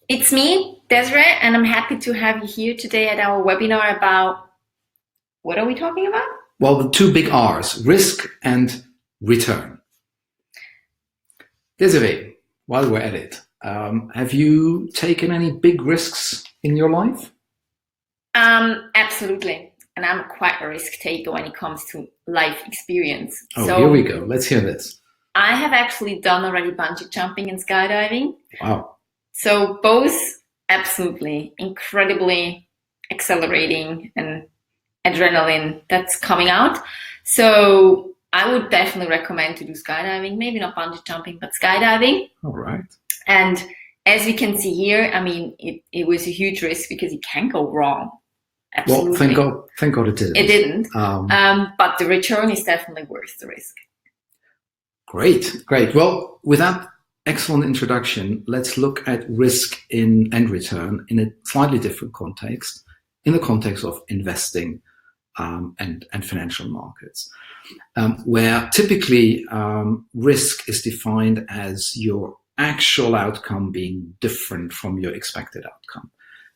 It's me, Desiree, and I'm happy to have you here today at our webinar about what are we talking about? Well, the two big R's, risk and return. Desiree, while we're at it, have you taken any big risks in your life? Absolutely. And I'm quite a risk taker when it comes to life experience. Oh, so, here we go. Let's hear this. I have actually done already bungee jumping and skydiving. Wow. So both absolutely incredibly exhilarating and adrenaline that's coming out. So I would definitely recommend to do skydiving, maybe not bungee jumping, but skydiving. All right. And as we can see here, I mean, it was a huge risk because it can go wrong. Absolutely. Well, thank God it didn't. It didn't. But the return is definitely worth the risk. Great. Well, with that excellent introduction, let's look at risk and return in a slightly different context, in the context of investing and financial markets, where typically risk is defined as your actual outcome being different from your expected outcome.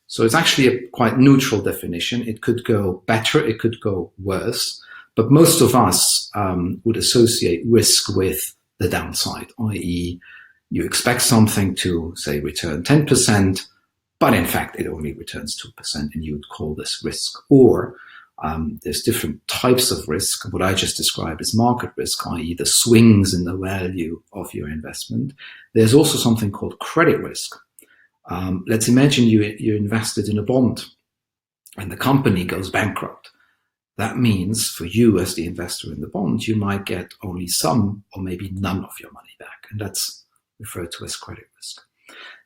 So it's actually a quite neutral definition. It could go better, it could go worse, but most of us would associate risk with the downside, i.e. you expect something to, say, return 10%, but in fact it only returns 2%, and you would call this risk. Or there's different types of risk. What I just described is market risk, i.e. the swings in the value of your investment. There's also something called credit risk. Let's imagine you invested in a bond and the company goes bankrupt. That means for you as the investor in the bond, you might get only some or maybe none of your money back. And that's referred to as credit risk.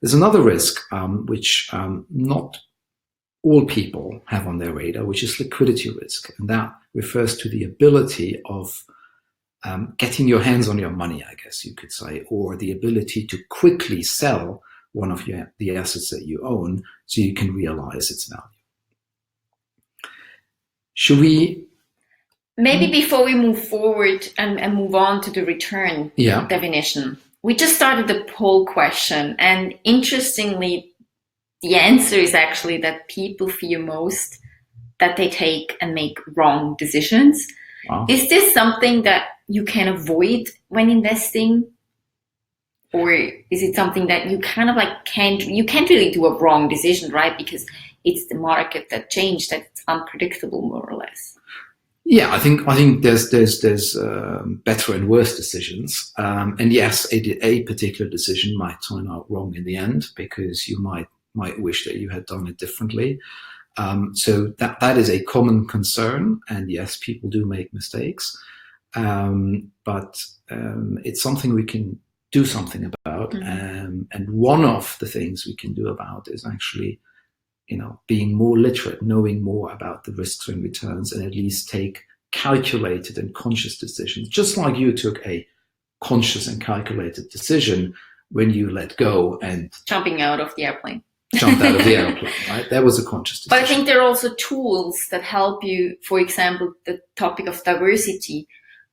There's another risk which not all people have on their radar, which is liquidity risk. And that refers to the ability of getting your hands on your money, I guess you could say, or the ability to quickly sell one of the assets that you own so you can realize its value. Should we? Maybe before we move forward and move on to the return definition, we just started the poll question, and interestingly, the answer is actually that people fear most that they take and make wrong decisions. Wow. Is this something that you can avoid when investing? Or is it something that you kind of like can't really do a wrong decision, right? Because it's the market that changed, that it's unpredictable more or less. Yeah, I think there's better and worse decisions, and yes, a particular decision might turn out wrong in the end because you might wish that you had done it differently. So that is a common concern, and yes, people do make mistakes, but it's something we can do something about. Mm-hmm. And one of the things we can do about is actually, being more literate, knowing more about the risks and returns, and at least take calculated and conscious decisions, just like you took a conscious and calculated decision when you let go and jumping out of the airplane. Jumped out of the airplane, right? That was a conscious decision. But I think there are also tools that help you, for example, the topic of diversity,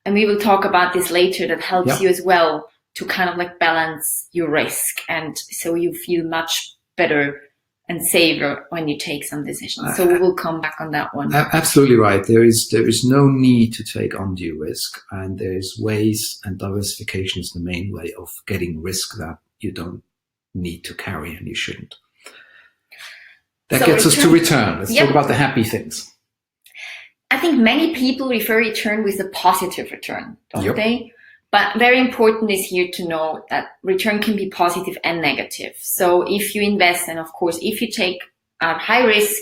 and we will talk about this later, that helps you as well to kind of like balance your risk, and so you feel much better and safer when you take some decisions. So we will come back on that one. Absolutely right. There is no need to take undue risk, and there's ways, and diversification is the main way of getting risk that you don't need to carry and you shouldn't. That gets us to return. Let's talk about the happy things. I think many people refer return with a positive return, don't they? But very important is here to know that return can be positive and negative. So if you invest, and of course, if you take a high risk,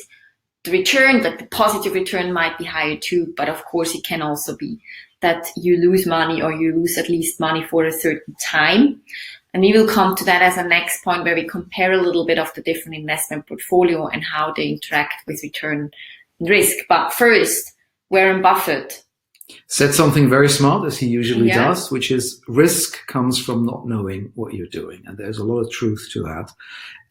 the return, that the positive return might be higher too. But of course, it can also be that you lose money, or you lose at least money for a certain time. And we will come to that as a next point, where we compare a little bit of the different investment portfolio and how they interact with return and risk. But first, Warren Buffett said something very smart, as he usually does, which is risk comes from not knowing what you're doing. And there's a lot of truth to that.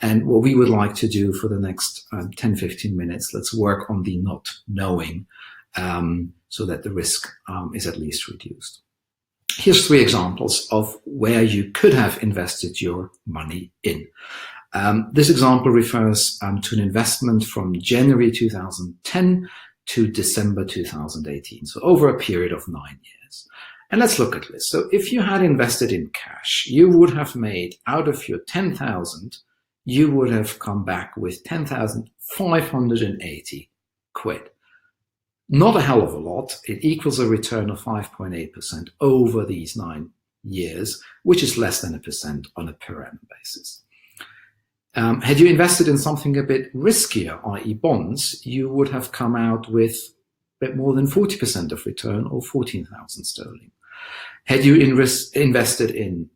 And what we would like to do for the next 10, 15 minutes, let's work on the not knowing so that the risk is at least reduced. Here's 3 examples of where you could have invested your money in. This example refers to an investment from January 2010 to December 2018, so over a period of 9 years. And let's look at this. So if you had invested in cash, you would have made, out of your 10,000, you would have come back with 10,580 quid. Not a hell of a lot. It equals a return of 5.8% over these 9 years, which is less than 1% on a per annum basis. Had you invested in something a bit riskier, i.e. bonds, you would have come out with a bit more than 40% of return, or 14,000 sterling. Had you invested in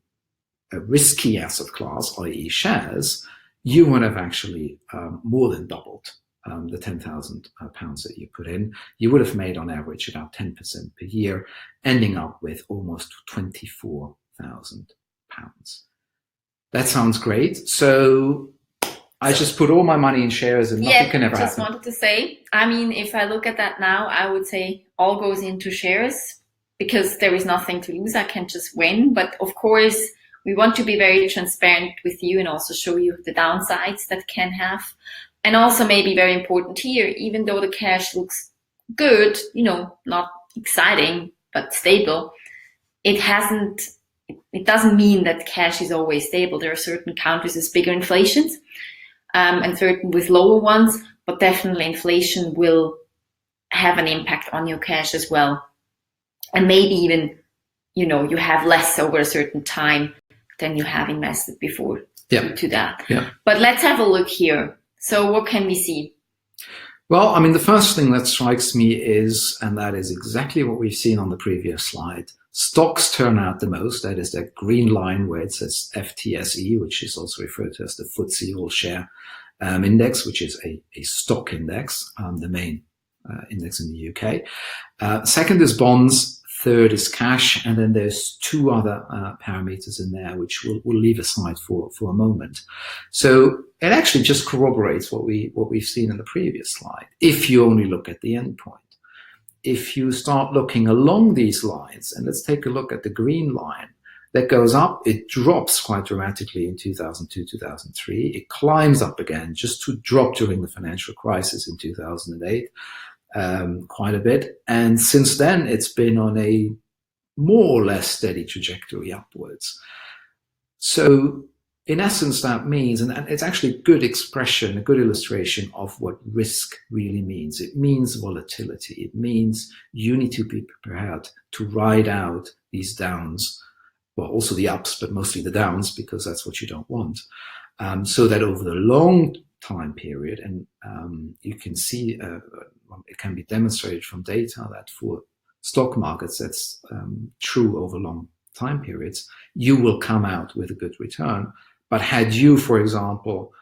a risky asset class, i.e. shares, you would have actually more than doubled the 10,000 pounds that you put in. You would have made on average about 10% per year, ending up with almost 24,000 pounds. That sounds great. So I just put all my money in shares and nothing can ever happen. Just wanted to say, I mean, if I look at that now, I would say all goes into shares because there is nothing to lose. I can just win. But of course, we want to be very transparent with you and also show you the downsides that can have. And also maybe very important here, even though the cash looks good, not exciting, but stable, it doesn't mean that cash is always stable. There are certain countries with bigger inflations and certain with lower ones, but definitely inflation will have an impact on your cash as well. And maybe even, you have less over a certain time than you have invested before due to that. Yeah. But let's have a look here. So what can we see? Well, I mean, the first thing that strikes me is, and that is exactly what we've seen on the previous slide, stocks turn out the most. That is that green line where it says FTSE, which is also referred to as the FTSE All Share Index, which is a stock index, the main index in the UK. Second is bonds. Third is cash. And then there's two other parameters in there, which we'll leave aside for a moment. So it actually just corroborates what we've seen in the previous slide, if you only look at the end point. If you start looking along these lines, and let's take a look at the green line, that goes up, it drops quite dramatically in 2002, 2003. It climbs up again, just to drop during the financial crisis in 2008, quite a bit. And since then, it's been on a more or less steady trajectory upwards. So in essence, that means, and it's actually a good expression, a good illustration of what risk really means. It means volatility. It means you need to be prepared to ride out these downs, well, also the ups, but mostly the downs, because that's what you don't want. So that over the long time period, and you can see, it can be demonstrated from data that for stock markets, that's true over long time periods, you will come out with a good return. But had you, for example,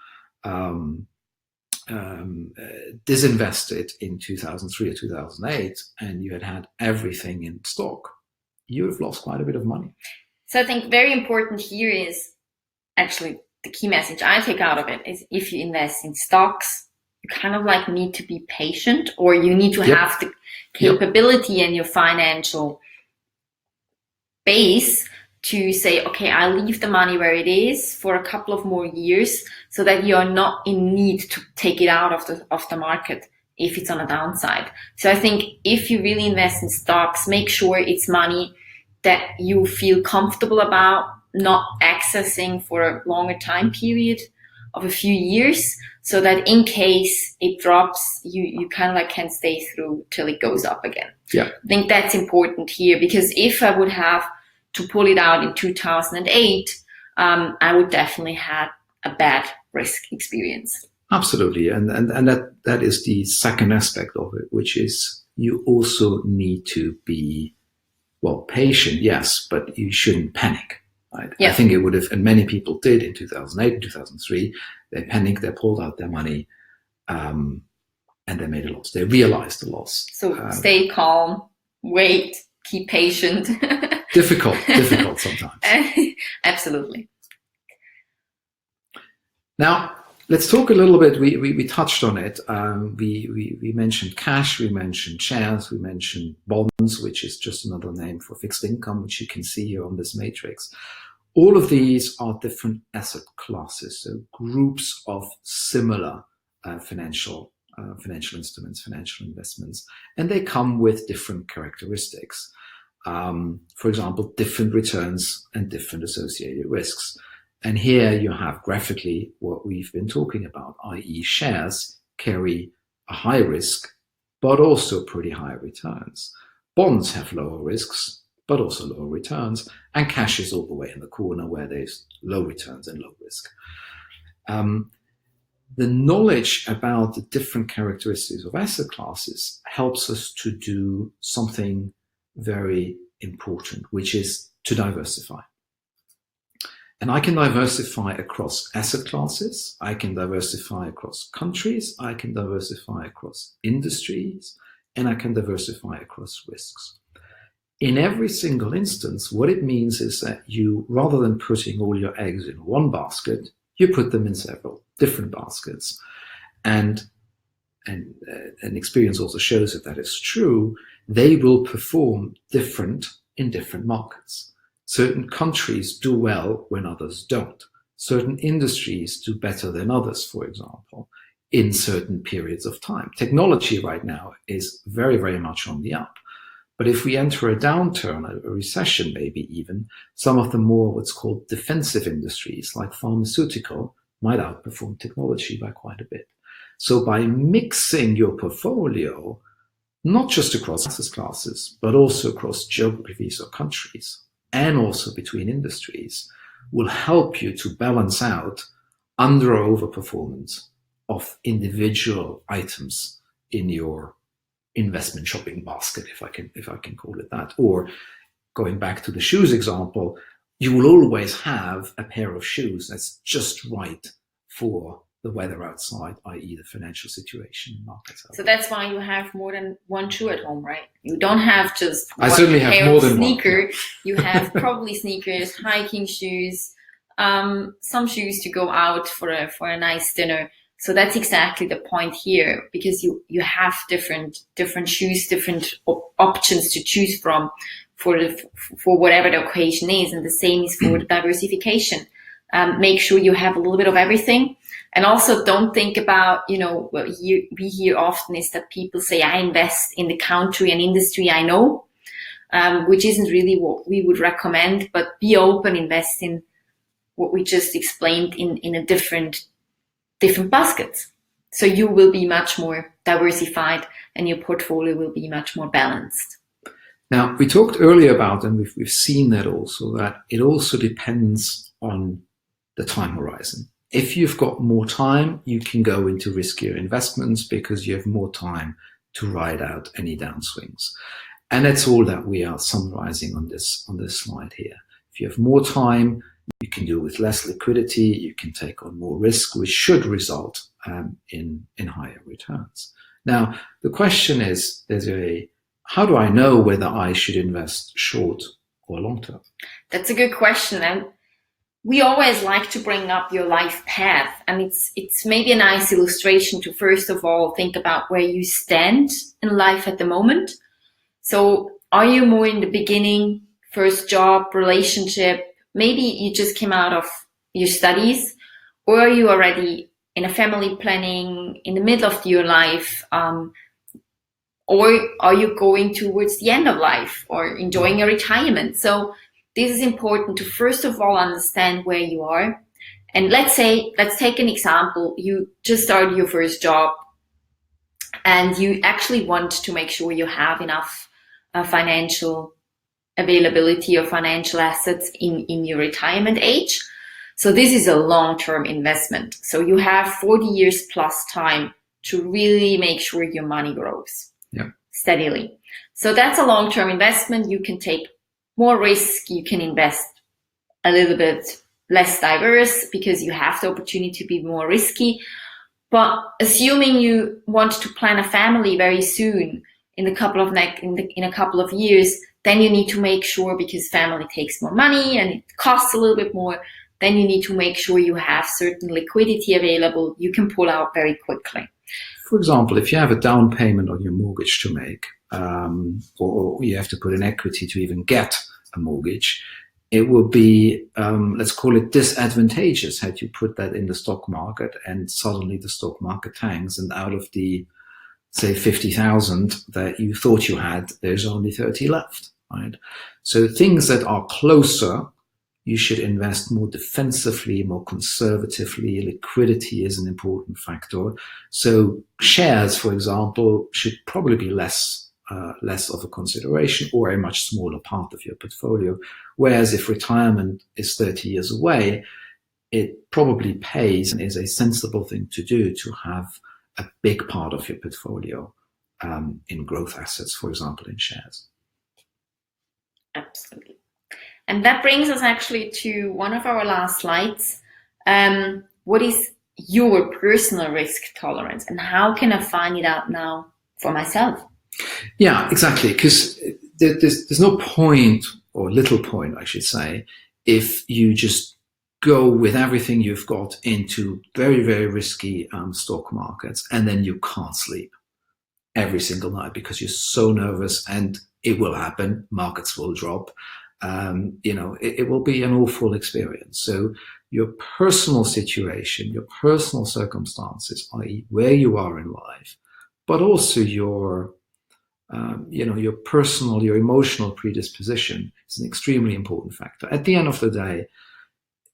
disinvested in 2003 or 2008 and you had everything in stock, you would have lost quite a bit of money. So I think very important here is actually the key message I take out of it is if you invest in stocks, you kind of like need to be patient, or you need to have the capability and your financial base to say, okay, I'll leave the money where it is for a couple of more years so that you're not in need to take it out of the market if it's on a downside. So I think if you really invest in stocks, make sure it's money that you feel comfortable about not accessing for a longer time period of a few years, so that in case it drops, you kind of like can stay through till it goes up again. Yeah. I think that's important here, because if I would have to pull it out in 2008, I would definitely have a bad risk experience. Absolutely. And that is the second aspect of it, which is you also need to be, well, patient, yes, but you shouldn't panic. Right? Yeah. I think it would have, and many people did in 2008 and 2003, they panicked, they pulled out their money, and they made a loss. They realized the loss. So stay calm, wait, keep patient. Difficult sometimes. Absolutely. Now, let's talk a little bit. We touched on it. We mentioned cash, we mentioned shares, we mentioned bonds, which is just another name for fixed income, which you can see here on this matrix. All of these are different asset classes, so groups of similar financial instruments, financial investments, and they come with different characteristics. For example, different returns and different associated risks. And here you have graphically what we've been talking about, i.e. shares carry a high risk, but also pretty high returns. Bonds have lower risks, but also lower returns, and cash is all the way in the corner where there's low returns and low risk. The knowledge about the different characteristics of asset classes helps us to do something very important, which is to diversify. And I can diversify across asset classes, I can diversify across countries, I can diversify across industries, and I can diversify across risks. In every single instance, what it means is that you, rather than putting all your eggs in one basket, you put them in several different baskets. And experience also shows that is true. They will perform different in different markets. Certain countries do well when others don't. Certain industries do better than others, for example, in certain periods of time. Technology right now is very, very much on the up. But if we enter a downturn, a recession maybe even, some of the more what's called defensive industries like pharmaceutical might outperform technology by quite a bit. So by mixing your portfolio, not just across asset classes, but also across geographies or countries, and also between industries, will help you to balance out under or overperformance of individual items in your investment shopping basket, if I can call it that. Or going back to the shoes example, you will always have a pair of shoes that's just right for the weather outside, i.e. the financial situation in markets. So that's why you have more than one shoe at home, right? You don't have just one pair of sneaker. One, yeah. You have probably sneakers, hiking shoes, some shoes to go out for a nice dinner. So that's exactly the point here, because you have different shoes, different options to choose from for whatever the occasion is, and the same is for the diversification. Make sure you have a little bit of everything, and also don't think about what we hear often is that people say, I invest in the country and industry I know, which isn't really what we would recommend. But be open, invest in what we just explained in a different baskets. So you will be much more diversified and your portfolio will be much more balanced. Now, we talked earlier about, and we've seen that also, that it also depends on the time horizon. If you've got more time, you can go into riskier investments because you have more time to ride out any downswings. And that's all that we are summarizing on this slide here. If you have more time, you can deal with less liquidity, you can take on more risk, which should result in higher returns. Now, the question is, how do I know whether I should invest short or long term? That's a good question. And we always like to bring up your life path. And it's maybe a nice illustration to, first of all, think about where you stand in life at the moment. So are you more in the beginning, first job, relationship? Maybe you just came out of your studies, or are you already in a family planning in the middle of your life, or are you going towards the end of life or enjoying your retirement? So this is important to first of all understand where you are. And let's take an example. You just started your first job and you actually want to make sure you have enough financial availability of financial assets in your retirement age. So this is a long-term investment. So you have 40 years plus time to really make sure your money grows steadily. So that's a long-term investment. You can take more risk. You can invest a little bit less diverse because you have the opportunity to be more risky. But assuming you want to plan a family very soon, in a couple of years, then you need to make sure, because family takes more money and it costs a little bit more, then you need to make sure you have certain liquidity available you can pull out very quickly. For example, if you have a down payment on your mortgage to make, or you have to put in equity to even get a mortgage, it will be, let's call it disadvantageous had you put that in the stock market and suddenly the stock market tanks, and out of the, say, 50,000 that you thought you had, there's only 30 left, right? So things that are closer, you should invest more defensively, more conservatively. Liquidity is an important factor. So shares, for example, should probably be less of a consideration, or a much smaller part of your portfolio. Whereas if retirement is 30 years away, it probably pays and is a sensible thing to do to have a big part of your portfolio in growth assets, for example, in shares. Absolutely. And that brings us actually to one of our last slides. What is your personal risk tolerance, and how can I find it out now for myself? Yeah, exactly. Because there's no point, or little point, I should say, if you just go with everything you've got into very, very risky stock markets, and then you can't sleep every single night because you're so nervous, and it will happen. Markets will drop. It will be an awful experience. So your personal situation, your personal circumstances, i.e. where you are in life, but also your personal, your emotional predisposition is an extremely important factor. At the end of the day,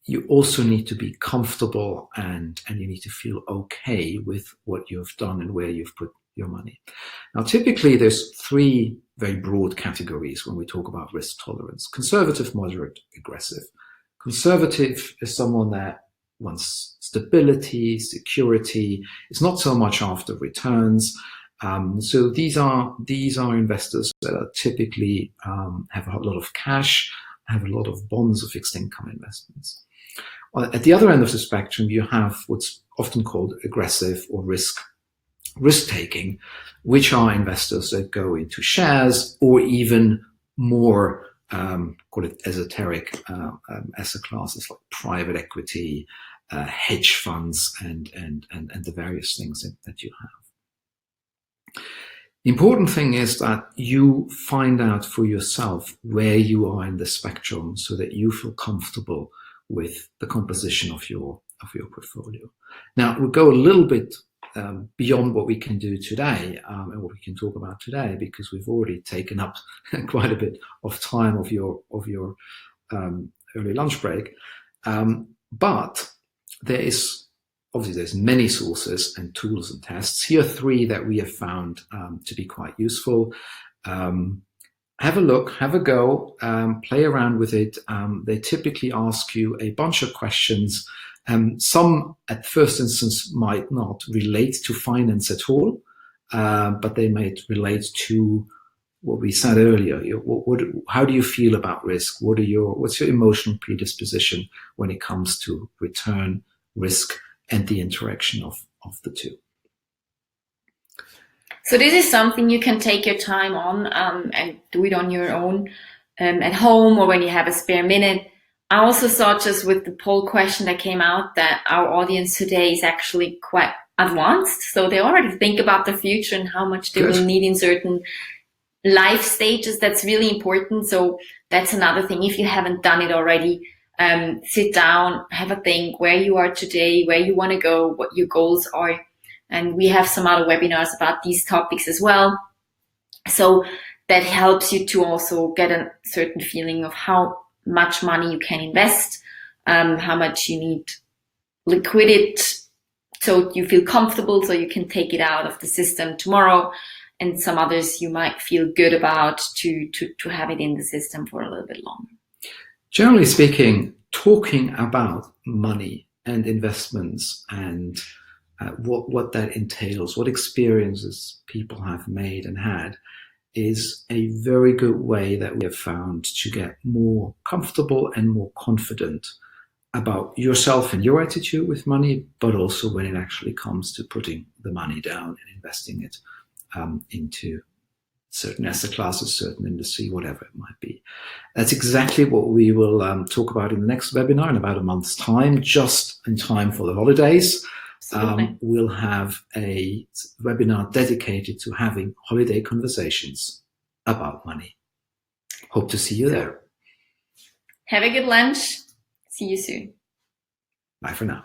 you also need to be comfortable and you need to feel okay with what you've done and where you've put your money. Now, typically there's three very broad categories when we talk about risk tolerance: conservative, moderate, aggressive. Conservative is someone that wants stability, security. It's not so much after returns. So these are investors that are typically have a lot of cash, have a lot of bonds or fixed income investments. At the other end of the spectrum, you have what's often called aggressive or risk-taking, which are investors that go into shares or even more, call it esoteric asset classes like private equity, hedge funds, and the various things that you have. The important thing is that you find out for yourself where you are in the spectrum so that you feel comfortable with the composition of your portfolio. Now, we'll go a little bit beyond what we can do today and what we can talk about today, because we've already taken up quite a bit of time of your early lunch break. But there's many sources and tools and tests. Here are three that we have found to be quite useful. Have a look, have a go, play around with it. They typically ask you a bunch of questions. Some at first instance might not relate to finance at all, but they might relate to what we said earlier. How do you feel about risk? What's your emotional predisposition when it comes to return, risk, and the interaction of the two? So this is something you can take your time on and do it on your own at home or when you have a spare minute. I also saw, just with the poll question that came out, that our audience today is actually quite advanced. So they already think about the future and how much they will need in certain life stages. That's really important. So that's another thing. If you haven't done it already, sit down, have a think where you are today, where you want to go, what your goals are. And we have some other webinars about these topics as well. So that helps you to also get a certain feeling of how much money you can invest, how much you need liquidity, so you feel comfortable, so you can take it out of the system tomorrow. And some others you might feel good about to have it in the system for a little bit longer. Generally speaking, talking about money and investments and what that entails, what experiences people have made and had, is a very good way that we have found to get more comfortable and more confident about yourself and your attitude with money, but also when it actually comes to putting the money down and investing it into certain asset classes, certain industry, whatever it might be. That's exactly what we will talk about in the next webinar in about a month's time, just in time for the holidays. We'll have a webinar dedicated to having holiday conversations about money. Hope to see you there. Have a good lunch. See you soon. Bye for now.